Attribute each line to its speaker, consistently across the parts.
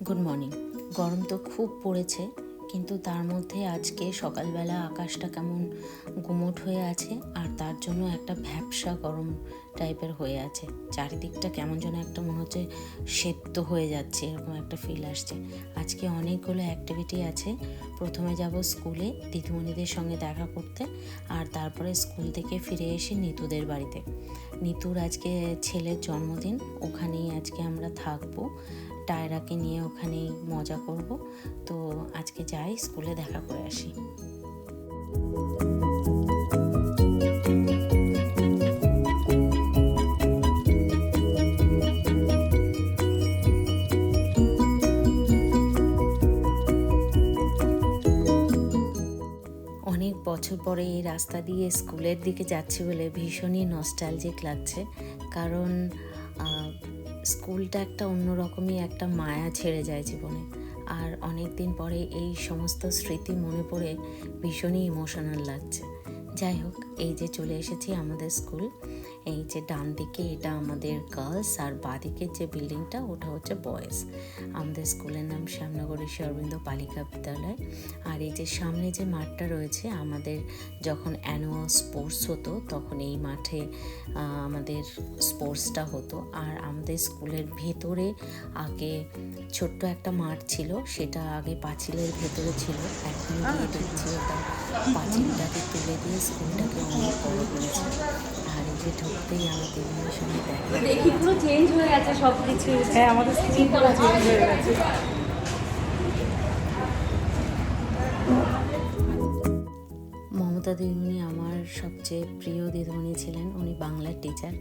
Speaker 1: Good morning. গরম তো খুব পড়েছে, কিন্তু তার মধ্যে আজকে সকালবেলা আকাশটা কেমন গুমোট হয়ে আছে, আর তার জন্য একটা ভ্যাপসা গরম টাইপের হয়ে আছে। চারিদিকটা কেমন যেন একটা মনে হচ্ছে সেদ্ধ হয়ে যাচ্ছে, এরকম একটা ফিল আসছে। আজকে অনেকগুলো অ্যাক্টিভিটি আছে। প্রথমে যাব স্কুলে দিদিমণিদের সঙ্গে দেখা করতে, আর তারপরে স্কুল থেকে ফিরে এসে নিতুদের বাড়িতে। নিতুর আজকে ছেলের জন্মদিন, ওখানেই আজকে আমরা থাকবো। টায়রাকে নিয়ে ওখানেই মজা করব। তো আজকে যাই, স্কুলে দেখা করে আসি। অনেক বছর পরে এই রাস্তা দিয়ে স্কুলের দিকে যাচ্ছি বলে ভীষণই নস্টালজিক লাগছে, কারণ স্কুলটা একটা অন্যরকমই একটা মায়া ছেড়ে যায় জীবনে। আর অনেক দিন পরে এই সমস্ত স্মৃতি মনে পড়ে ভীষণই ইমোশনাল লাগছে। যাই হোক, এই যে চলে এসেছি আমাদের স্কুল। এই যে ডান দিকে এটা আমাদের গার্লস, আর বাঁদিকের যে বিল্ডিংটা ওটা হচ্ছে বয়েজ। আমাদের স্কুলের নাম শ্যামনগর ঋষি অরবিন্দ বালিকা বিদ্যালয়। আর এই যে সামনে যে মাঠটা রয়েছে, আমাদের যখন অ্যানুয়াল স্পোর্টস হতো তখন এই মাঠে আমাদের স্পোর্টসটা হতো। আর আমাদের স্কুলের ভেতরে আগে ছোট্ট একটা মাঠ ছিল, সেটা আগে পাঁচিলের ভেতরে ছিল। এখন গিয়ে দেখছি ওটা পাঁচিলটাকে তুলে দিয়ে স্কুলটাকে অনেক বড় করেছে। আর এই যে ঢুকতেই আমার দিদির সঙ্গে
Speaker 2: দেখি পুরো চেঞ্জ হয়ে গেছে সব কিছু।
Speaker 3: হ্যাঁ, আমাদের স্কিনটা চেঞ্জ হয়ে গেছে।
Speaker 1: মমতা দিদিমণি আমার সবচেয়ে প্রিয় দিদিমণি ছিলেন। উনি বাংলার টিচার,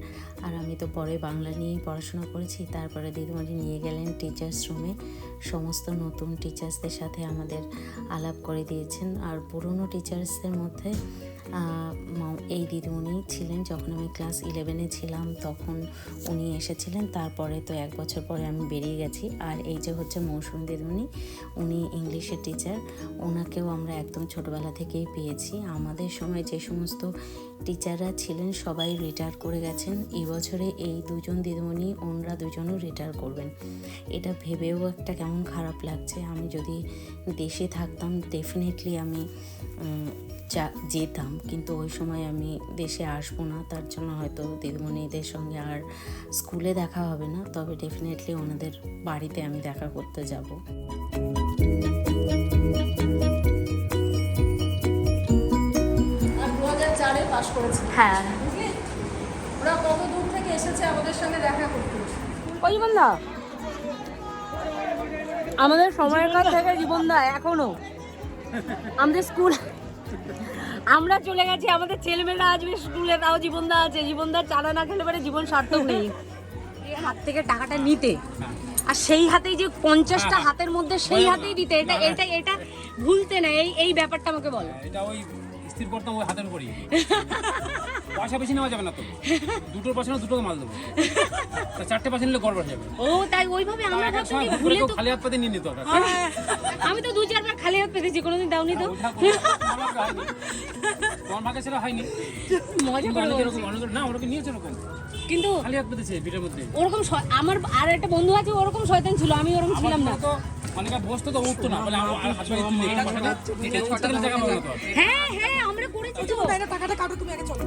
Speaker 1: আর আমি তো পরে বাংলা নিয়েই পড়াশোনা করেছি। তারপরে দিদিমণি নিয়ে গেলেন টিচার্স রুমে, সমস্ত নতুন টিচার্সদের সাথে আমাদের আলাপ করে দিয়েছেন। আর পুরনো টিচার্সদের মধ্যে এই দিদিমণি ছিলেন। যখন আমি ক্লাস 11-এ ছিলাম তখন উনি এসেছিলেন। তারপরে তো 1 বছর পরে আমি বেরিয়ে গেছি। আর এই যে হচ্ছে মৌসুমী দিদিমণি, উনি ইংলিশের টিচার। ওনাকেও আমরা একদম ছোটোবেলা থেকেই পেয়েছি। আমাদের সময় যে সমস্ত টিচাররা ছিলেন সবাই রিটায়ার করে গেছেন। এই বছরে এই দুজন দিদিমণি, ওনারা দুজনও রিটায়ার করবেন। এটা ভেবেও একটা কেমন খারাপ লাগছে। আমি যদি দেশে থাকতাম ডেফিনেটলি আমি যেতাম, কিন্তু ওই সময় আমি দেশে আসবো না। তার জন্য হয়তো দিদিমণিদের সঙ্গে আর স্কুলে দেখা হবে না, তবে ডেফিনেটলি ওনাদের বাড়িতে আমি দেখা করতে যাব।
Speaker 3: আর 2004-এ পাশ করেছে।
Speaker 2: হ্যাঁ,
Speaker 3: ওরা কত দূর থেকে এসেছে আমাদের সঙ্গে দেখা করতে।
Speaker 2: ওই জীবনদা আমাদের সময়ের কাছ থেকে জীবনদা এখনো আমাদের স্কুল, আমরা চলে গেছি, আমাদের ছেলেমেয়েরা আসবে স্কুলে, তাও জীবনদা আছে। জীবনদা চাঁদা না খেলে পারে জীবন সার্থক নেই। হাত থেকে টাকাটা নিতে, আর সেই হাতেই যে 50টা হাতের মধ্যে সেই হাতেই দিতে, এটা এটা এটা ভুলতে না। এই ব্যাপারটা আমাকে বলো।
Speaker 4: এটা ওই স্থির করতাম ওই হাতের উপরই। পয়সা বেশি নেওয়া যাবে না তো, দুটোর পয়সা না দুটোকে মাল দেবো। 4টে পয়সা নিলে গড়বড় যাবে।
Speaker 2: ও তাই ওইভাবে আমরা ভাবছি ভুলে তো
Speaker 4: খালি হাত পাতে নিয়ে নিতে হবে।
Speaker 2: আমি তো 2-4 বার খালি হাত পেতেছি, কোনোদিন দাওনি তো।
Speaker 4: তোমার ভাগে সেটা হয়নি,
Speaker 2: মজা করে
Speaker 4: না ওরকম নিয়েছে ওরকম
Speaker 2: কিন্তু
Speaker 4: খালি হাত পেতেছে ভিড়ের মধ্যে।
Speaker 2: ওরকম আমার আর একটা বন্ধু আছে, ওরকম শয়তান ছিল, আমি ওরকম ছিলাম না।
Speaker 4: তো অনেকে বসতো তো উঠতো না, বলে আমার হাত পাতে জায়গা মনে হতো।
Speaker 2: হ্যাঁ হ্যাঁ, আমরা করেছি তো।
Speaker 3: টাকাটা কাটো, তুমি আগে চলো।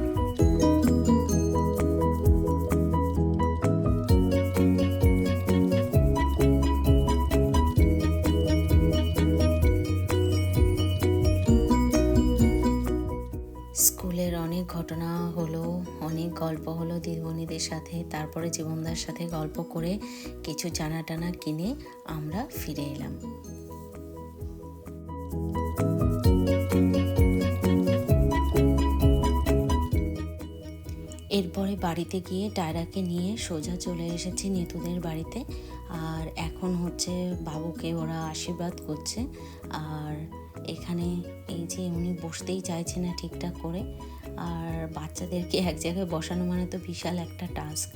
Speaker 1: স্কুলের অনেক ঘটনা হলো, অনেক গল্প হলো দিদিমণিদের সাথে। তারপরে জীবনদার সাথে গল্প করে কিছু জানা টানা কিনে আমরা ফিরে এলাম। এরপরে বাড়িতে গিয়ে টায়রাকে নিয়ে সোজা চলে এসেছি নিতুদের বাড়িতে। আর এখন হচ্ছে বাবুকে ওরা আশীর্বাদ করছে। আর এখানে এই যে উনি বসতেই চাইছে না ঠিকঠাক করে, আর বাচ্চাদেরকে এক জায়গায় বসানো মানে তো বিশাল একটা টাস্ক।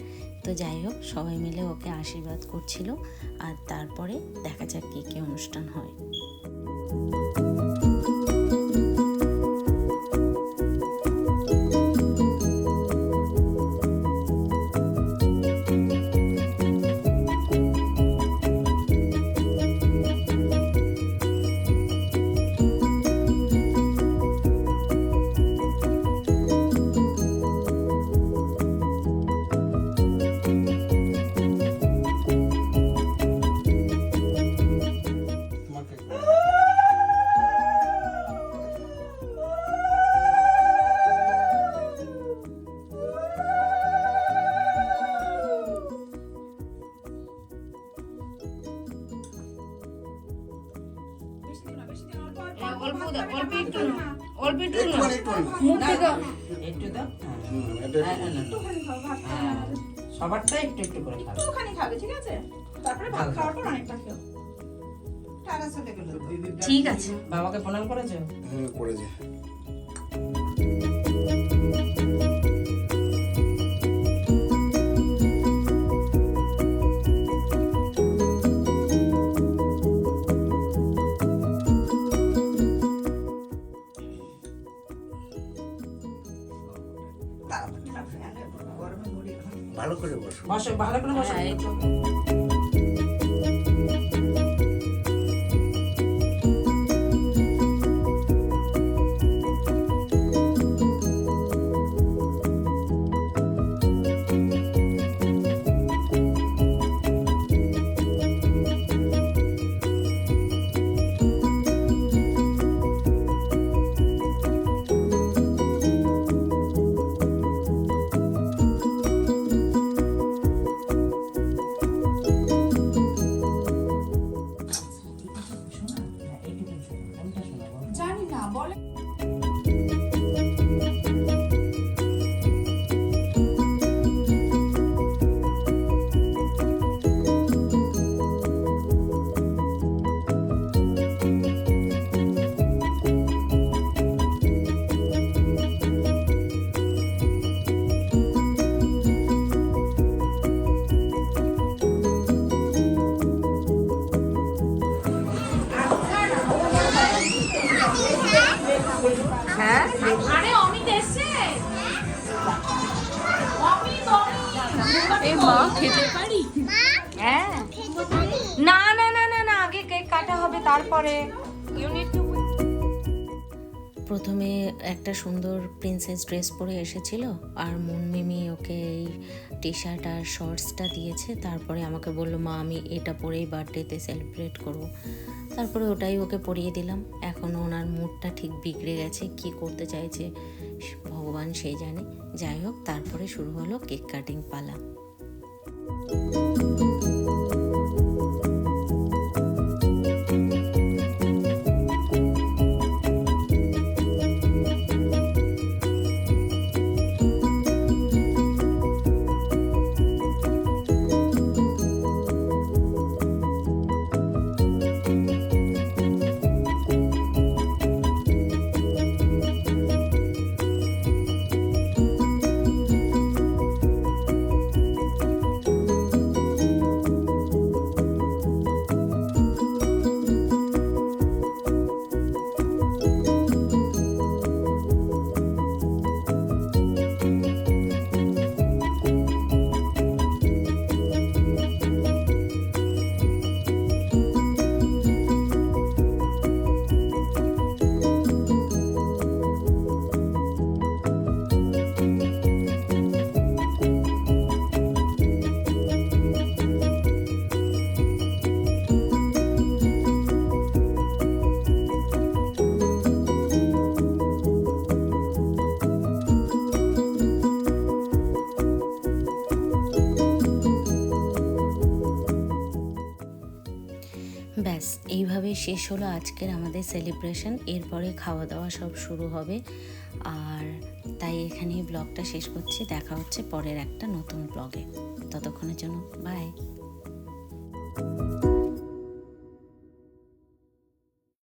Speaker 1: তো যাই হোক, সবাই মিলে ওকে আশীর্বাদ করছিল। আর তারপরে দেখা যাক কী কী অনুষ্ঠান হয়।
Speaker 2: অল্প দাও, অল্প একটু না, অল্প একটু না,
Speaker 3: মুখ থেকে
Speaker 5: একটু দাও। সবারটা একটু একটু করে খাবে।
Speaker 6: একটুখানি খাবে, ঠিক আছে? তারপরে ভাত খাওয়ার পর অনেকটা খেও। টাটা চলে গেল।
Speaker 2: ঠিক আছে।
Speaker 5: বাবাকে প্রণাম করেছো?
Speaker 7: করেছে।
Speaker 6: তাড়াতাড়ি না ফ্যানে গরমে মুড়ি খাও।
Speaker 7: ভালো করে বসো।
Speaker 5: বসো, ভালো করে বসো।
Speaker 2: হ্যাঁ, এই তো।
Speaker 6: জানি না, বলে
Speaker 2: হ্যাঁ,
Speaker 3: আরে অমিত এসছে অমিত
Speaker 2: এই মা খেতে পারি? হ্যাঁ। না না না না না, আগে কেক কাটা হবে, তারপরে ইউনিট টু।
Speaker 1: প্রথমে একটা সুন্দর প্রিন্সেস ড্রেস পরে এসেছিল, আর মুনমিমি ওকে এই টি শার্ট আর শর্টসটা দিয়েছে। তারপরে আমাকে বললো, মা আমি এটা পরেই বার্থডেতে সেলিব্রেট করব। তারপরে ওটাই ওকে পরিয়ে দিলাম। এখন ওনার মুডটা ঠিক বিগড়ে গেছে, কি করতে চাইছে ভগবান সেই জানে। যাই হোক, তারপরে শুরু হলো কেক কাটিং পালা। ব্যাস এইভাবে শেষ হলো আজকের আমাদের সেলিব্রেশন। এরপরে খাওয়া দাওয়া সব শুরু হবে, আর তাই এখানেই ব্লগটা শেষ করছি। দেখা হচ্ছে পরের একটা নতুন ব্লগে। ততক্ষণের জন্য বাই।